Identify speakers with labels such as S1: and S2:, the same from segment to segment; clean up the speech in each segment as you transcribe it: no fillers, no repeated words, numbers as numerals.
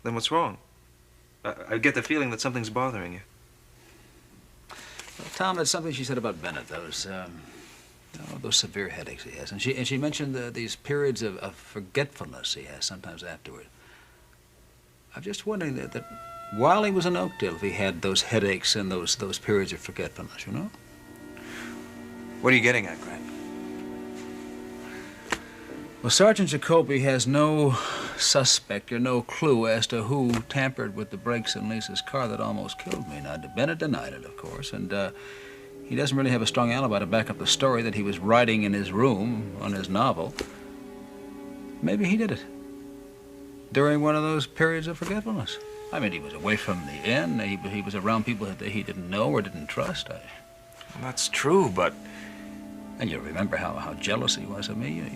S1: Then what's wrong? I get the feeling that something's bothering you.
S2: Well, Tom, that's something she said about Bennett, those severe headaches he has. And she mentioned these periods of forgetfulness he has sometimes afterward. I'm just wondering that while he was in Oakdale, if he had those headaches and those periods of forgetfulness, you know?
S1: What are you getting at, Grant?
S2: Well, Sergeant Jacoby has no suspect or no clue as to who tampered with the brakes in Lisa's car that almost killed me. Now, Bennett denied it, of course, and he doesn't really have a strong alibi to back up the story that he was writing in his room on his novel. Maybe he did it during one of those periods of forgetfulness. I mean, he was away from the inn. He was around people that he didn't know or didn't trust.
S1: Well, that's true, but...
S2: And you remember how jealous he was of me, you know?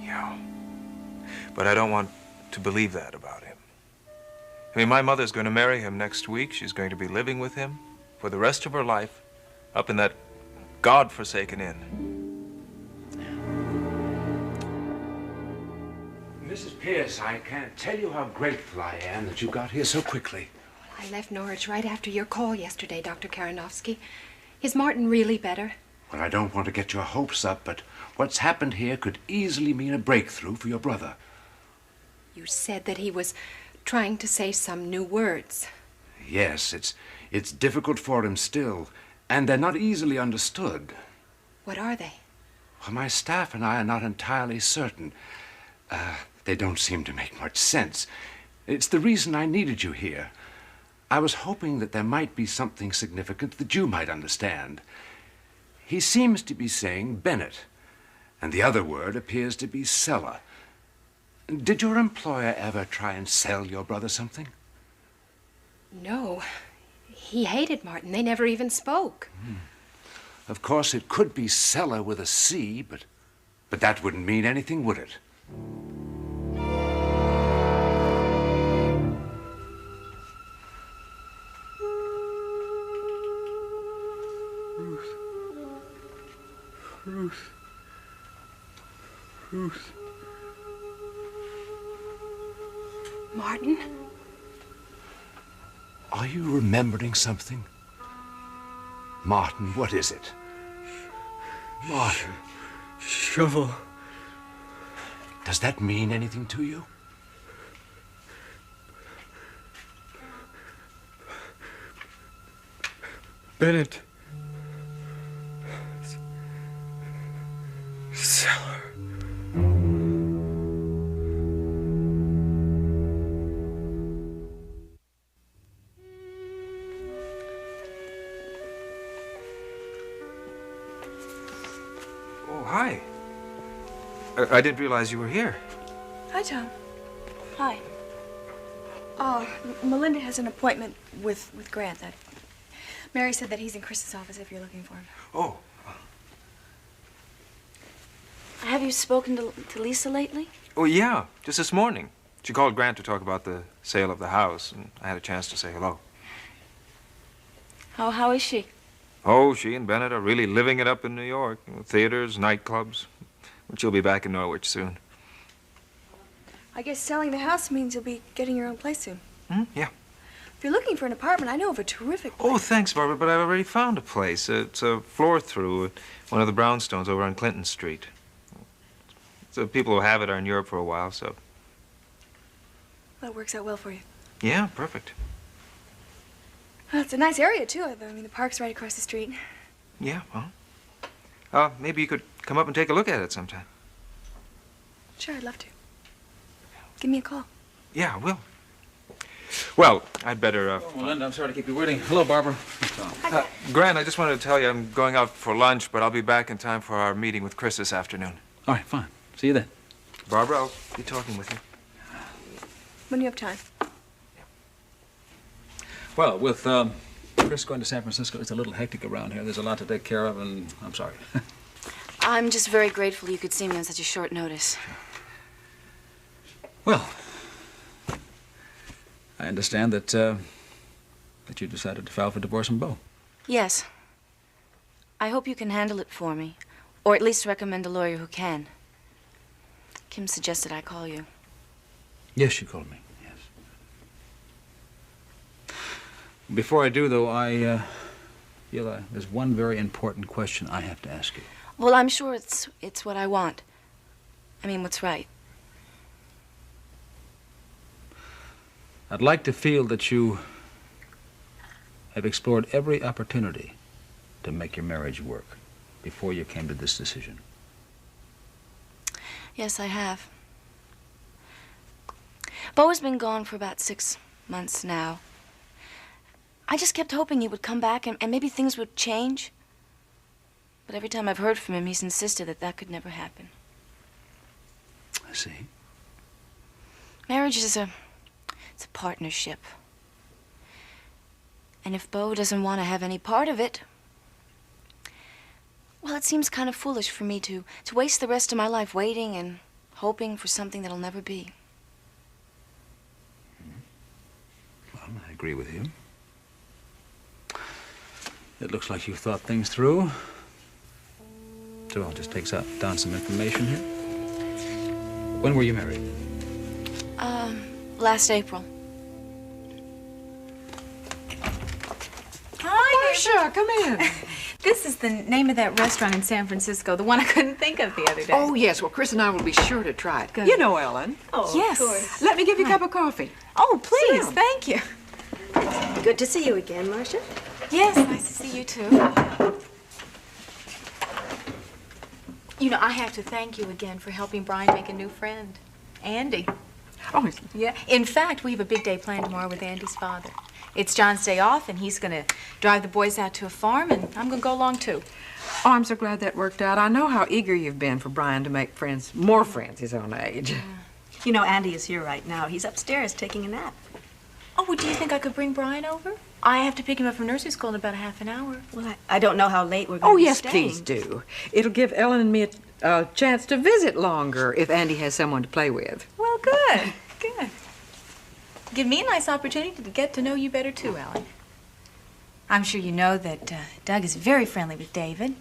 S1: Yeah. But I don't want to believe that about him. I mean, my mother's going to marry him next week. She's going to be living with him for the rest of her life up in that God-forsaken inn.
S3: Mrs. Pierce, I can't tell you how grateful I am that you got here so quickly.
S4: I left Norwich right after your call yesterday, Dr. Karanowski. Is Martin really better?
S3: Well, I don't want to get your hopes up, but what's happened here could easily mean a breakthrough for your brother.
S4: You said that he was trying to say some new words.
S3: Yes, it's difficult for him still, and they're not easily understood.
S4: What are they?
S3: Well, my staff and I are not entirely certain. They don't seem to make much sense. It's the reason I needed you here. I was hoping that there might be something significant that you might understand. He seems to be saying Bennett, and the other word appears to be seller. Did your employer ever try and sell your brother something?
S4: No. He hated Martin. They never even spoke.
S3: Of course, it could be seller with a C, but that wouldn't mean anything, would it?
S4: Ruth. Martin?
S3: Are you remembering something? Martin, what is it? Martin.
S5: Shovel.
S3: Does that mean anything to you?
S5: Bennett. Cellar.
S1: Oh, hi. I didn't realize you were here.
S6: Hi, Tom. Hi. Oh, Melinda has an appointment with Grant. Mary said that he's in Chris's office if you're looking for him.
S1: Oh.
S6: Have you spoken to Lisa lately?
S1: Oh, yeah, just this morning. She called Grant to talk about the sale of the house, and I had a chance to say hello.
S6: How is she?
S1: Oh, she and Bennett are really living it up in New York. Theaters, nightclubs. But she'll be back in Norwich soon.
S6: I guess selling the house means you'll be getting your own place soon.
S1: Yeah.
S6: If you're looking for an apartment, I know of a terrific place.
S1: Oh, thanks, Barbara, but I've already found a place. It's a floor through at one of the brownstones over on Clinton Street. So people who have it are in Europe for a while, so...
S6: That works out well for you.
S1: Yeah, perfect.
S6: Well, it's a nice area, too. I mean, the park's right across the street.
S1: Yeah, well... maybe you could come up and take a look at it sometime.
S6: Sure, I'd love to. Give me a call.
S1: Yeah, I will. Well, I'd better,
S2: Oh, Melinda, I'm sorry to keep you waiting. Hello, Barbara.
S6: Hi.
S1: Grant, I just wanted to tell you I'm going out for lunch, but I'll be back in time for our meeting with Chris this afternoon.
S2: All right, fine. See you then.
S1: Barbara, I'll be talking with you.
S6: When you have time.
S2: Well, with Chris going to San Francisco, it's a little hectic around here. There's a lot to take care of, and I'm sorry.
S7: I'm just very grateful you could see me on such a short notice.
S2: Well, I understand that you decided to file for divorce from Bo.
S7: Yes. I hope you can handle it for me, or at least recommend a lawyer who can. Kim suggested I call you.
S2: Yes, she called me, yes. Before I do, though, I feel there's one very important question I have to ask you.
S7: Well, I'm sure it's what I want. I mean, what's right.
S2: I'd like to feel that you have explored every opportunity to make your marriage work before you came to this decision.
S7: Yes, I have. Bo has been gone for about 6 months now. I just kept hoping he would come back and maybe things would change. But every time I've heard from him, he's insisted that could never happen.
S2: I see.
S7: Marriage is it's a partnership. And if Bo doesn't want to have any part of it, well, it seems kind of foolish for me to waste the rest of my life waiting and hoping for something that'll never be.
S2: Well, I agree with you. It looks like you've thought things through. So I'll just take down some information here. When were you married?
S7: Last April.
S8: Hi, Marcia, come in. This is the name of that restaurant in San Francisco, the one I couldn't think of the other day.
S9: Oh, yes. Well, Chris and I will be sure to try it.
S8: Good.
S9: You know Ellen.
S8: Oh, yes. Of course.
S9: Let me give you a cup of coffee.
S8: Oh, please,
S9: Sam.
S8: thank you.
S10: Good to see you again, Marcia.
S8: Yes, nice to see you too. You know, I have to thank you again for helping Brian make a new friend, Andy.
S9: Oh,
S8: Yeah. In fact, we have a big day planned tomorrow with Andy's father. It's John's day off, and he's going to drive the boys out to a farm, and I'm going to go along too.
S9: oh, I'm so glad that worked out. I know how eager you've been for Brian to make friends, more friends his own age.
S10: You know, Andy is here right now. He's upstairs taking a nap.
S8: Oh, well, do you think I could bring Brian over? I have to pick him up from nursery school in about half an hour.
S10: Well, I don't know how late we're going
S9: Oh,
S10: to be
S9: yes,
S10: staying.
S9: please do. It'll give Ellen and me a chance to visit longer if Andy has someone to play with.
S8: Well, good, good. Give me a nice opportunity to get to know you better too, Ellen. I'm sure you know that Doug is very friendly with David,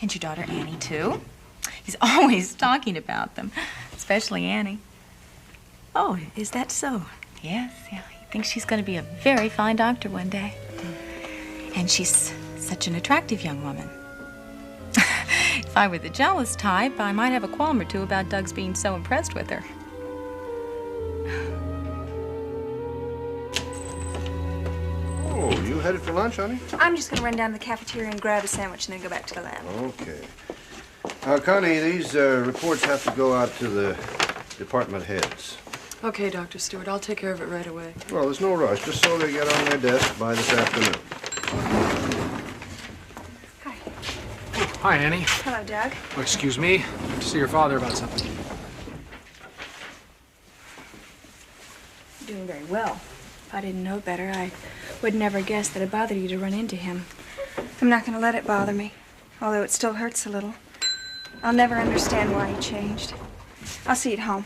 S8: and your daughter Annie too. He's always talking about them, especially Annie.
S10: Oh, is that so?
S8: Yes, yeah. He thinks she's going to be a very fine doctor one day. And she's such an attractive young woman. If I were the jealous type, I might have a qualm or two about Doug's being so impressed with her.
S11: Oh, you headed for lunch, honey?
S6: I'm just going to run down to the cafeteria and grab a sandwich and then go back to the lab.
S11: Okay. Connie, these reports have to go out to the department heads.
S12: Okay, Dr. Stewart. I'll take care of it right away.
S11: Well, there's no rush, just so they get on their desk by this afternoon.
S6: Hi.
S13: Hi, Annie.
S6: Hello, Doug.
S13: Oh, excuse me. I have to see your father about something.
S6: You're doing very well. If I didn't know better, I would never guess that it bothered you to run into him. I'm not going to let it bother me, although it still hurts a little. I'll never understand why he changed. I'll see you at home.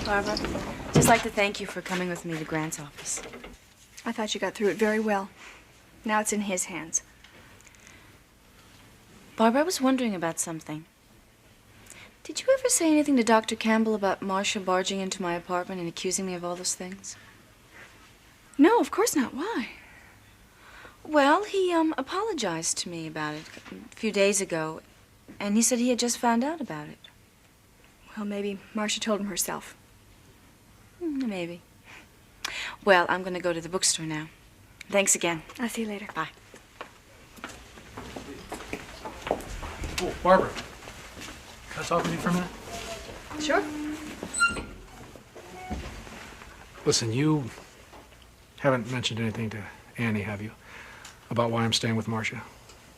S7: Barbara, just like to thank you for coming with me to Grant's office.
S6: I thought you got through it very well. Now it's in his hands.
S7: Barbara, I was wondering about something. Did you ever say anything to Dr. Campbell about Marcia barging into my apartment and accusing me of all those things?
S6: No, of course not. Why?
S7: Well, he apologized to me about it a few days ago, and he said he had just found out about it.
S6: Well, maybe Marcia told him herself.
S7: Maybe. Well, I'm going to go to the bookstore now. Thanks again.
S6: I'll see you later.
S7: Bye.
S13: Oh, Barbara. Can I talk with you for a minute?
S6: Sure.
S13: Listen, you haven't mentioned anything to Annie, have you? About why I'm staying with Marcia?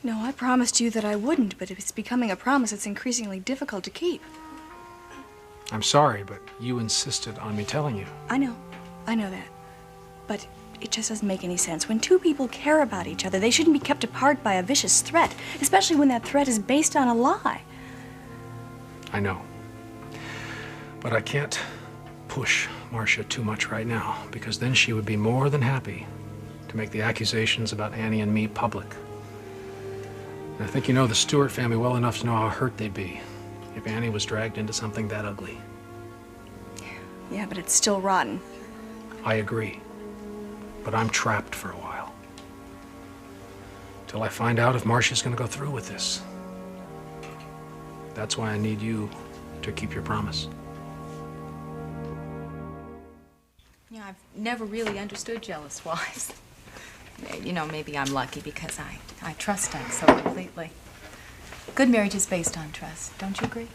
S6: No, I promised you that I wouldn't, but if it's becoming a promise, it's increasingly difficult to keep.
S13: I'm sorry, but you insisted on me telling you.
S6: I know that. But it just doesn't make any sense. When two people care about each other, they shouldn't be kept apart by a vicious threat, especially when that threat is based on a lie.
S13: I know. But I can't push Marcia too much right now, because then she would be more than happy to make the accusations about Annie and me public. And I think you know the Stewart family well enough to know how hurt they'd be if Annie was dragged into something that ugly.
S6: Yeah, but it's still rotten.
S13: I agree. But I'm trapped for a while. Till I find out if Marcia's going to go through with this. That's why I need you to keep your promise.
S8: Yeah, I've never really understood jealous wives. You know, maybe I'm lucky because I trust Doug so completely. Good marriage is based on trust. Don't you agree?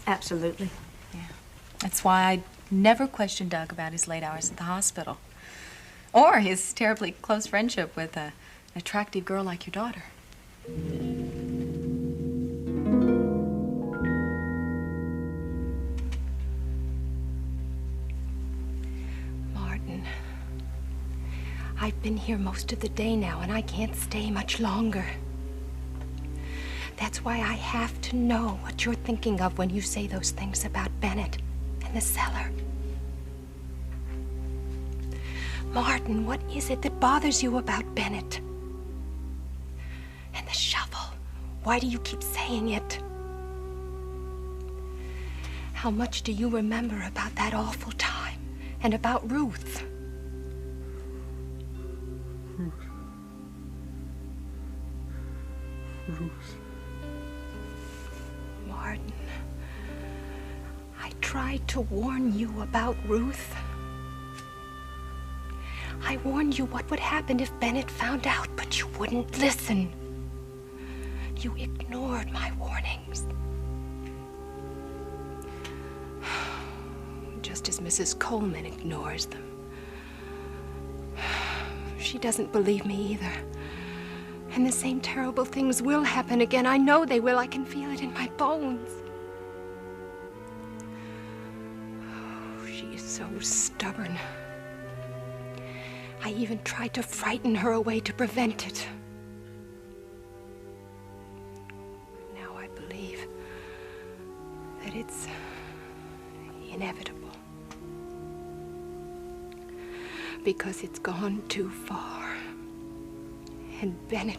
S10: Absolutely.
S8: Yeah. That's why I never questioned Doug about his late hours at the hospital. Or his terribly close friendship with an attractive girl like your daughter.
S4: Martin, I've been here most of the day now, and I can't stay much longer. That's why I have to know what you're thinking of when you say those things about Bennett and the cellar. Martin, what is it that bothers you about Bennett? And the shovel. Why do you keep saying it? How much do you remember about that awful time and about Ruth?
S5: Ruth.
S4: Martin, I tried to warn you about Ruth. I warned you what would happen if Bennett found out, but you wouldn't listen. You ignored my warnings. Just as Mrs. Coleman ignores them. She doesn't believe me either. And the same terrible things will happen again. I know they will. I can feel it in my bones. Oh, she is so stubborn. I even tried to frighten her away to prevent it. Now I believe that it's inevitable. Because it's gone too far. And Bennett...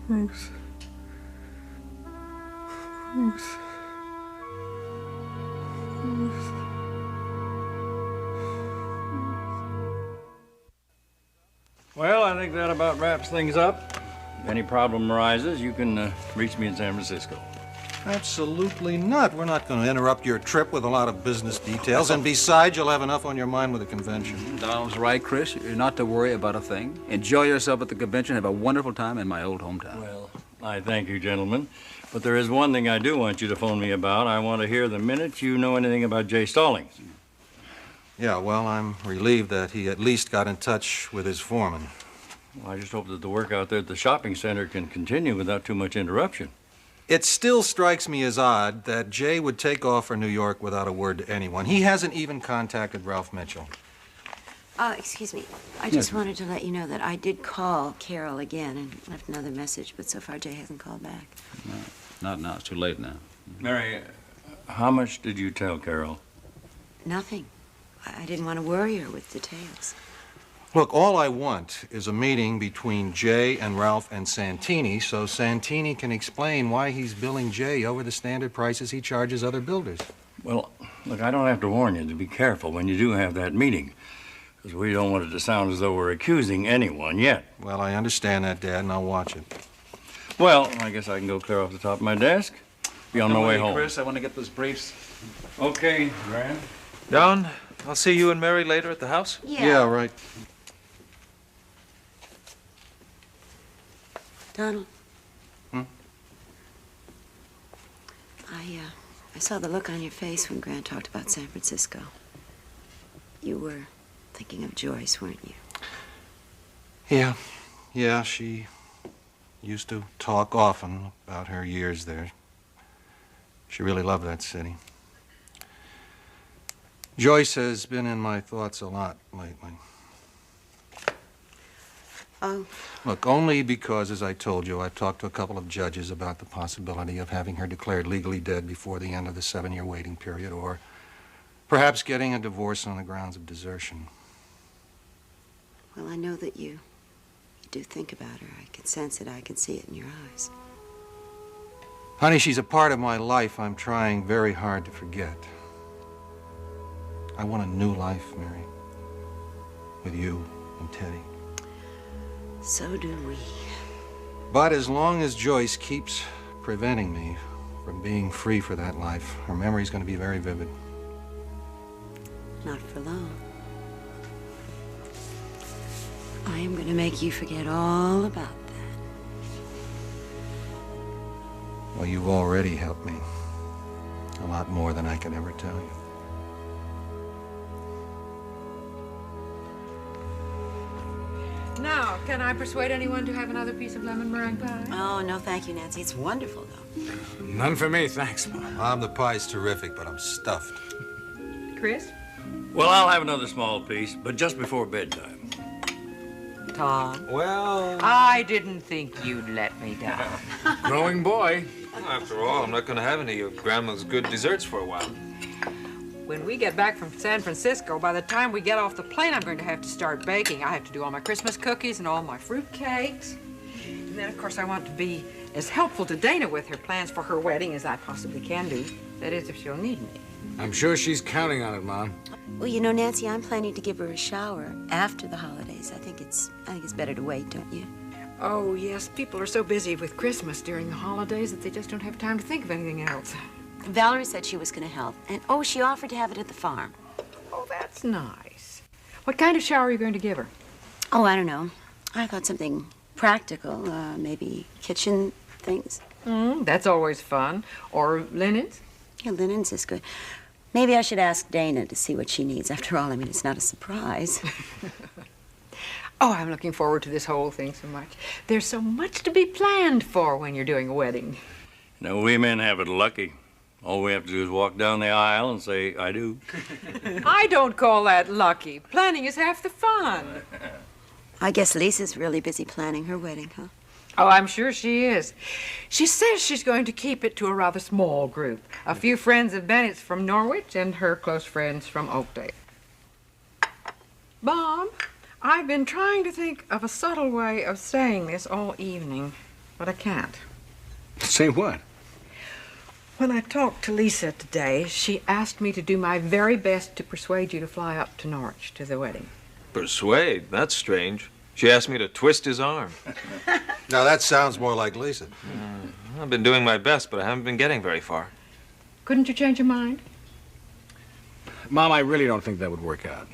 S5: Ruth. Ruth. Ruth.
S14: Well, I think that about wraps things up. If any problem arises, you can reach me in San Francisco.
S15: Absolutely not. We're not going to interrupt your trip with a lot of business details. And besides, you'll have enough on your mind with the convention.
S2: Donald's right, Chris. You're not to worry about a thing. Enjoy yourself at the convention. Have a wonderful time in my old hometown.
S14: Well, I thank you, gentlemen. But there is one thing I do want you to phone me about. I want to hear the minute you know anything about Jay Stallings.
S15: Yeah, well, I'm relieved that he at least got in touch with his foreman.
S14: Well, I just hope that the work out there at the shopping center can continue without too much interruption.
S15: It still strikes me as odd that Jay would take off for New York without a word to anyone. He hasn't even contacted Ralph Mitchell.
S16: Excuse me. I just wanted to let you know that I did call Carol again and left another message, but so far Jay hasn't called back.
S2: No, not now. It's too late now.
S14: Mary, how much did you tell Carol?
S16: Nothing. I didn't want to worry her with details.
S15: Look, all I want is a meeting between Jay and Ralph and Santini so Santini can explain why he's billing Jay over the standard prices he charges other builders.
S14: Well, look, I don't have to warn you to be careful when you do have that meeting, because we don't want it to sound as though we're accusing anyone yet.
S15: Well, I understand that, Dad, and I'll watch it.
S14: Well, I guess I can go clear off the top of my desk. Be on my way home.
S2: Chris, I want to get those briefs.
S14: Okay, Grant.
S1: Don, I'll see you and Mary later at the house?
S15: Yeah, right.
S16: Donald.
S15: Hmm?
S16: I saw the look on your face when Grant talked about San Francisco. You were thinking of Joyce, weren't you?
S15: Yeah, she used to talk often about her years there. She really loved that city. Joyce has been in my thoughts a lot lately.
S16: Oh.
S15: Look, only because, as I told you, I've talked to a couple of judges about the possibility of having her declared legally dead before the end of the 7-year waiting period, or perhaps getting a divorce on the grounds of desertion.
S16: Well, I know that you do think about her. I can sense it. I can see it in your eyes.
S15: Honey, she's a part of my life I'm trying very hard to forget. I want a new life, Mary. With you and Teddy.
S16: So do we.
S15: But as long as Joyce keeps preventing me from being free for that life, her memory's going to be very vivid.
S16: Not for long. I am going to make you forget all about that.
S15: Well, you've already helped me. A lot more than I can ever tell you.
S9: Now, can I persuade anyone to have another piece of lemon meringue pie?
S16: Oh, no, thank you, Nancy. It's wonderful, though.
S13: None for me, thanks, Mom.
S15: Mom, the pie's terrific, but I'm stuffed.
S9: Chris?
S14: Well, I'll have another small piece, but just before bedtime.
S9: Tom?
S1: Well...
S9: I didn't think you'd let me down.
S13: Growing boy.
S1: After all, I'm not going to have any of Grandma's good desserts for a while.
S9: When we get back from San Francisco, by the time we get off the plane, I'm going to have to start baking. I have to do all my Christmas cookies and all my fruit cakes. And then, of course, I want to be as helpful to Dana with her plans for her wedding as I possibly can do. That is, if she'll need me.
S13: I'm sure she's counting on it, Mom.
S16: Well, you know, Nancy, I'm planning to give her a shower after the holidays. I think it's better to wait, don't you?
S9: Oh, yes. People are so busy with Christmas during the holidays that they just don't have time to think of anything else.
S16: Valerie said she was going to help. And, oh, she offered to have it at the farm.
S9: Oh, that's nice. What kind of shower are you going to give her?
S16: Oh, I don't know. I thought something practical, maybe kitchen things.
S9: That's always fun. Or linens?
S16: Yeah, linens is good. Maybe I should ask Dana to see what she needs. After all, I mean, it's not a surprise.
S9: Oh, I'm looking forward to this whole thing so much. There's so much to be planned for when you're doing a wedding.
S14: Now, we men have it lucky. All we have to do is walk down the aisle and say, I do.
S9: I don't call that lucky. Planning is half the fun.
S16: I guess Lisa's really busy planning her wedding, huh?
S9: Oh, I'm sure she is. She says she's going to keep it to a rather small group. A few friends of Bennett's from Norwich and her close friends from Oakdale. Bob, I've been trying to think of a subtle way of saying this all evening, but I can't.
S13: Say what?
S9: When I talked to Lisa today, she asked me to do my very best to persuade you to fly up to Norwich to the wedding.
S1: Persuade? That's strange. She asked me to twist his arm.
S15: Now, that sounds more like Lisa.
S1: I've been doing my best, but I haven't been getting very far.
S9: Couldn't you change your mind?
S13: Mom, I really don't think that would work out.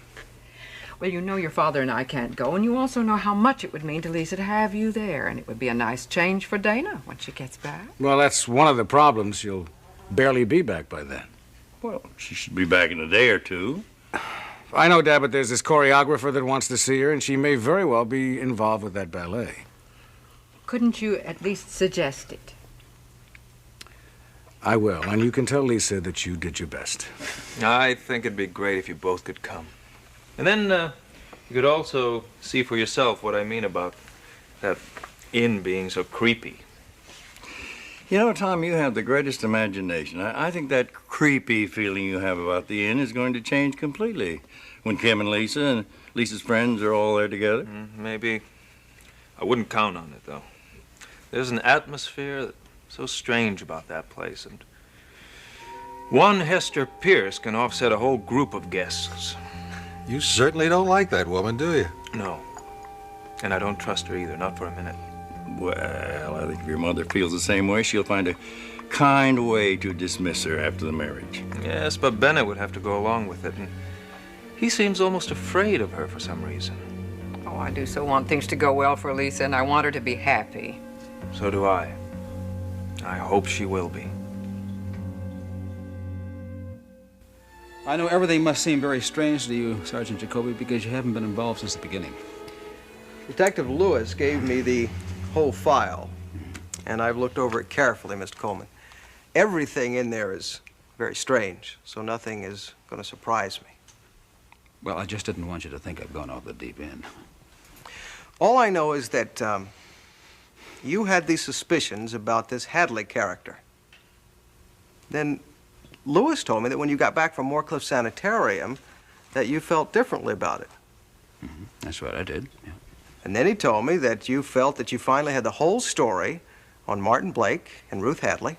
S9: Well, you know your father and I can't go, and you also know how much it would mean to Lisa to have you there, and it would be a nice change for Dana when she gets back.
S13: Well, that's one of the problems. You'll barely be back by then.
S14: Well, she should be back in a day or two.
S13: I know, Dad, but there's this choreographer that wants to see her, and she may very well be involved with that ballet.
S9: Couldn't you at least suggest it?
S13: I will, and you can tell Lisa that you did your best.
S1: I think it'd be great if you both could come. And then you could also see for yourself what I mean about that inn being so creepy.
S14: You know, Tom, you have the greatest imagination. I think that creepy feeling you have about the inn is going to change completely when Kim and Lisa and Lisa's friends are all there together.
S1: Maybe. I wouldn't count on it, though. There's an atmosphere so strange about that place, and one Hester Pierce can offset a whole group of guests.
S15: You certainly don't like that woman, do you?
S1: No. And I don't trust her either, not for a minute.
S14: Well, I think if your mother feels the same way, she'll find a kind way to dismiss her after the marriage.
S1: Yes, but Bennett would have to go along with it, and he seems almost afraid of her for some reason.
S9: Oh, I do so want things to go well for Lisa, and I want her to be happy.
S1: So do I. I hope she will be.
S2: I know everything must seem very strange to you, Sergeant Jacoby, because you haven't been involved since the beginning.
S17: Detective Lewis gave me the whole file, and I've looked over it carefully, Mr. Coleman. Everything in there is very strange, so nothing is going to surprise me.
S2: Well, I just didn't want you to think I'd gone off the deep end.
S17: All I know is that you had these suspicions about this Hadley character. Then Lewis told me that when you got back from Moorcliff Sanitarium, that you felt differently about it.
S2: That's right, I did. Yeah.
S17: And then he told me that you felt that you finally had the whole story on Martin Blake and Ruth Hadley,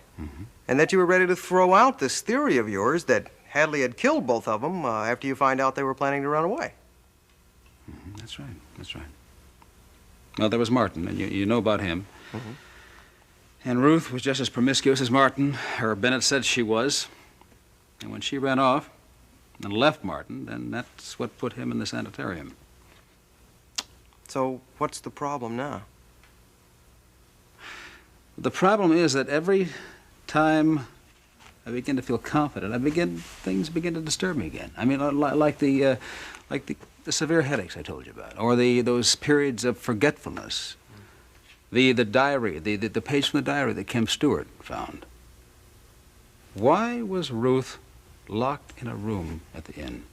S17: and that you were ready to throw out this theory of yours that Hadley had killed both of them after you find out they were planning to run away.
S2: That's right. That's right. Well, there was Martin, and you know about him. And Ruth was just as promiscuous as Martin, or Bennett said she was. And when she ran off and left Martin, then that's what put him in the sanitarium.
S17: So what's the problem now?
S2: The problem is that every time I begin to feel confident, things begin to disturb me again. I mean, like the severe headaches I told you about, or those periods of forgetfulness. The diary, the page from the diary that Kim Stewart found. Why was Ruth locked in a room at the inn?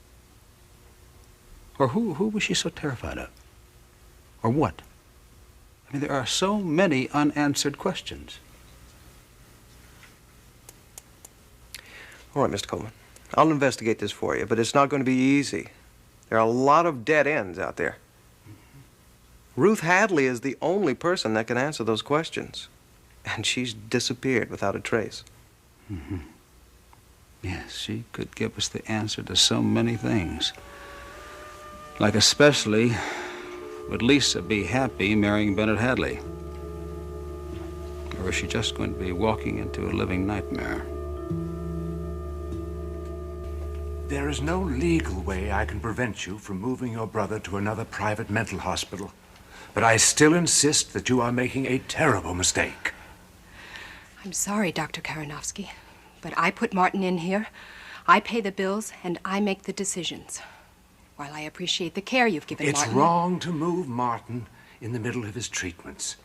S2: Or who was she so terrified of? Or what? I mean, there are so many unanswered questions.
S17: All right, Mr. Coleman. I'll investigate this for you, but it's not going to be easy. There are a lot of dead ends out there. Ruth Hadley is the only person that can answer those questions. And she's disappeared without a trace.
S2: Yes, she could give us the answer to so many things. Like especially, would Lisa be happy marrying Bennett Hadley? Or is she just going to be walking into a living nightmare?
S3: There is no legal way I can prevent you from moving your brother to another private mental hospital. But I still insist that you are making a terrible mistake.
S4: I'm sorry, Dr. Karanovsky, but I put Martin in here. I pay the bills, and I make the decisions. While I appreciate the care you've given
S3: It's
S4: Martin...
S3: wrong to move Martin in the middle of his treatments.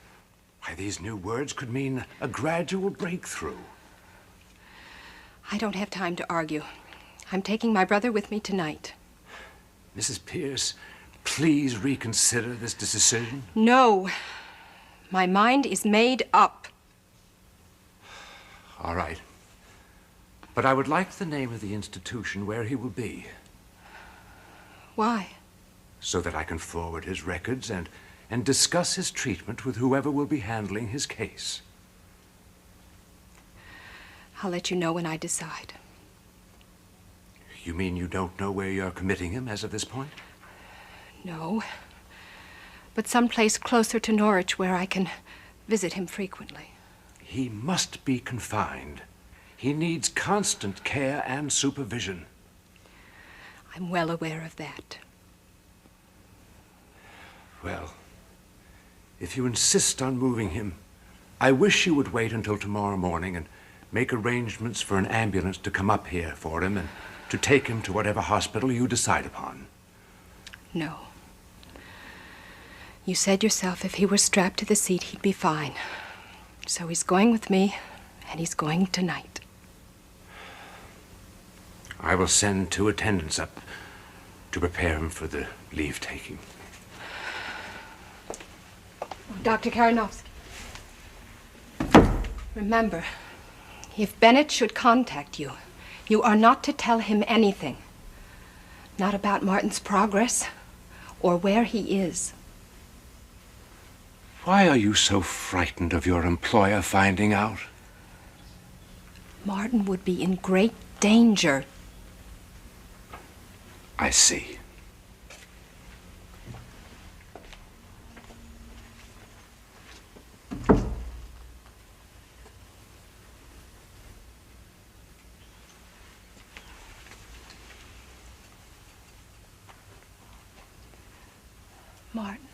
S3: Why, these new words could mean a gradual breakthrough.
S4: I don't have time to argue. I'm taking my brother with me tonight.
S3: Mrs. Pierce, please reconsider this decision.
S4: No. My mind is made up.
S3: All right. But I would like the name of the institution where he will be.
S4: Why?
S3: So that I can forward his records and discuss his treatment with whoever will be handling his case.
S4: I'll let you know when I decide.
S3: You mean you don't know where you're committing him as of this point?
S4: No. But someplace closer to Norwich where I can visit him frequently.
S3: He must be confined. He needs constant care and supervision.
S4: I'm well aware of that.
S3: Well, if you insist on moving him, I wish you would wait until tomorrow morning and make arrangements for an ambulance to come up here for him and to take him to whatever hospital you decide upon.
S4: No. You said yourself if he were strapped to the seat, he'd be fine. So he's going with me, and he's going tonight.
S3: I will send 2 attendants up to prepare him for the leave-taking.
S4: Dr. Karanovsky. Remember, if Bennett should contact you, you are not to tell him anything. Not about Martin's progress or where he is.
S3: Why are you so frightened of your employer finding out?
S4: Martin would be in great danger.
S3: I see.
S4: Martin.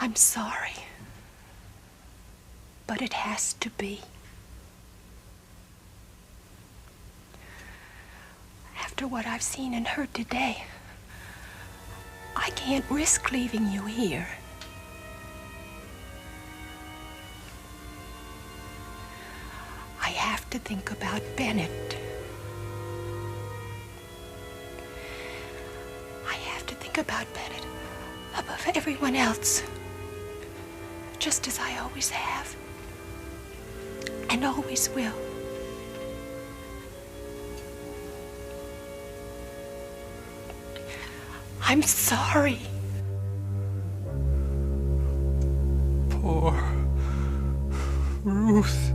S4: I'm sorry. But it has to be. After what I've seen and heard today, I can't risk leaving you here. I have to think about Bennett. I have to think about Bennett above everyone else. Just as I always have. And always will. I'm sorry.
S5: Poor Ruth.